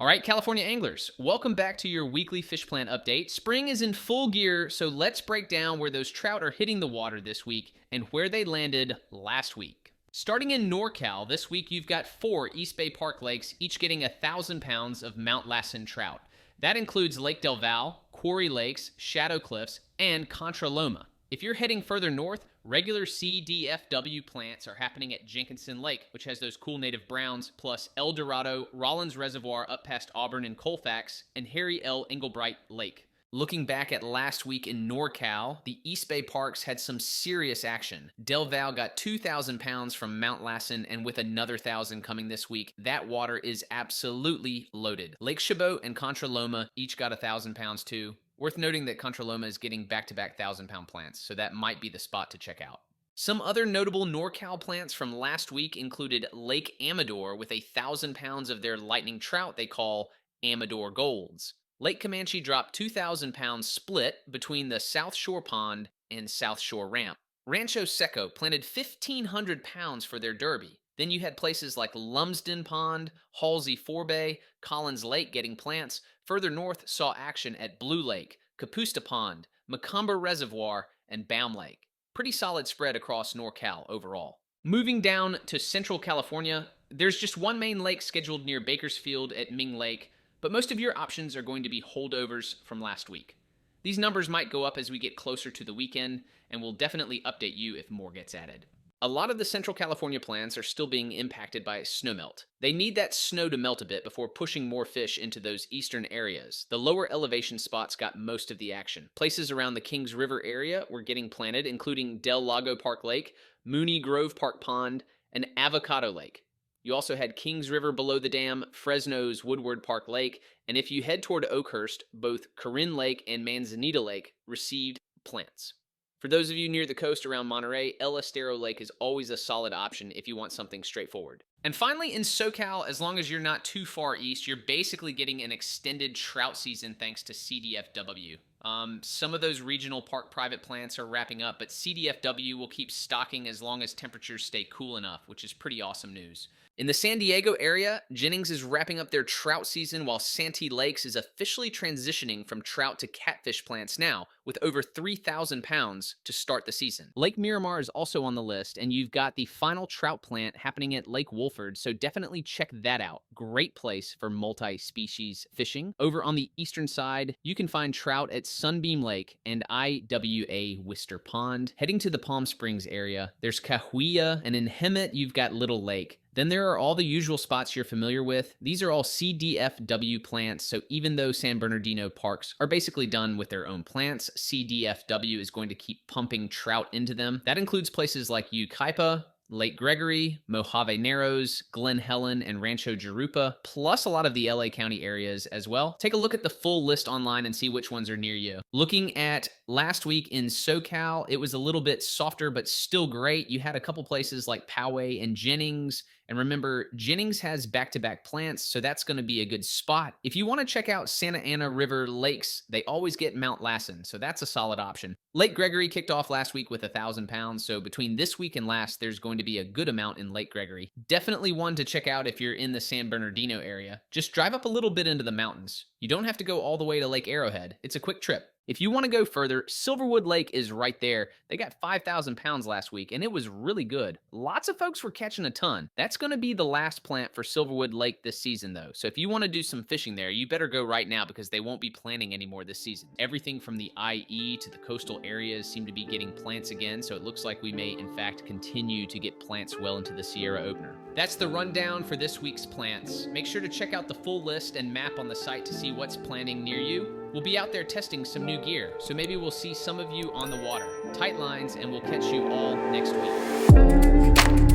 All right, California anglers, welcome back to your weekly fish plant update. Spring is in full gear, so let's break down where those trout are hitting the water this week and where they landed last week. Starting in NorCal, this week you've got 4 East Bay Park lakes, each getting 1,000 pounds of Mount Lassen trout. That includes Lake Del Valle, Quarry Lakes, Shadow Cliffs, and Contra Loma. If you're heading further north, regular CDFW plants are happening at Jenkinson Lake, which has those cool native browns, plus El Dorado, Rollins Reservoir up past Auburn and Colfax, and Harry L. Englebright Lake. Looking back at last week in NorCal, the East Bay Parks had some serious action. Del Valle got 2,000 pounds from Mount Lassen, and with another 1,000 coming this week, that water is absolutely loaded. Lake Chabot and Contra Loma each got 1,000 pounds too. Worth noting that Contra Loma is getting back-to-back 1,000-pound plants, so that might be the spot to check out. Some other notable NorCal plants from last week included Lake Amador with 1,000 pounds of their lightning trout they call Amador Golds. Lake Comanche dropped 2,000 pounds split between the South Shore Pond and South Shore Ramp. Rancho Seco planted 1,500 pounds for their derby. Then you had places like Lumsden Pond, Halsey Forebay, Collins Lake getting plants. Further north saw action at Blue Lake, Capusta Pond, Macomber Reservoir, and Baum Lake. Pretty solid spread across NorCal overall. Moving down to Central California, there's just one main lake scheduled near Bakersfield at Ming Lake, but most of your options are going to be holdovers from last week. These numbers might go up as we get closer to the weekend, and we'll definitely update you if more gets added. A lot of the Central California plants are still being impacted by snowmelt. They need that snow to melt a bit before pushing more fish into those eastern areas. The lower elevation spots got most of the action. Places around the Kings River area were getting planted, including Del Lago Park Lake, Mooney Grove Park Pond, and Avocado Lake. You also had Kings River below the dam, Fresno's Woodward Park Lake, and if you head toward Oakhurst, both Corinne Lake and Manzanita Lake received plants. For those of you near the coast around Monterey, El Estero Lake is always a solid option if you want something straightforward. And finally, in SoCal, as long as you're not too far east, you're basically getting an extended trout season thanks to CDFW. Some of those regional park private plants are wrapping up, but CDFW will keep stocking as long as temperatures stay cool enough, which is pretty awesome news. In the San Diego area, Jennings is wrapping up their trout season while Santee Lakes is officially transitioning from trout to catfish plants now, with over 3,000 pounds to start the season. Lake Miramar is also on the list, and you've got the final trout plant happening at Lake Wolford, so definitely check that out. Great place for multi-species fishing. Over on the eastern side, you can find trout at Sunbeam Lake and IWA Wister Pond. Heading to the Palm Springs area, there's Cahuilla, and in Hemet, you've got Little Lake. Then there are all the usual spots you're familiar with. These are all CDFW plants, so even though San Bernardino parks are basically done with their own plants, CDFW is going to keep pumping trout into them. That includes places like Yucaipa, Lake Gregory, Mojave Narrows, Glen Helen, and Rancho Jurupa, plus a lot of the LA County areas as well. Take a look at the full list online and see which ones are near you. Looking at last week in SoCal, it was a little bit softer, but still great. You had a couple places like Poway and Jennings. And remember, Jennings has back-to-back plants, so that's going to be a good spot. If you want to check out Santa Ana River lakes, they always get Mount Lassen, so that's a solid option. Lake Gregory kicked off last week with 1,000 pounds, so between this week and last, there's going to be a good amount in Lake Gregory. Definitely one to check out if you're in the San Bernardino area. Just drive up a little bit into the mountains. You don't have to go all the way to Lake Arrowhead. It's a quick trip. If you want to go further, Silverwood Lake is right there. They got 5,000 pounds last week, and it was really good. Lots of folks were catching a ton. That's going to be the last plant for Silverwood Lake this season, though. So if you want to do some fishing there, you better go right now because they won't be planting anymore this season. Everything from the IE to the coastal areas seem to be getting plants again, so it looks like we may, in fact, continue to get plants well into the Sierra opener. That's the rundown for this week's plants. Make sure to check out the full list and map on the site to see what's planting near you. We'll be out there testing some new gear, so maybe we'll see some of you on the water. Tight lines, and we'll catch you all next week.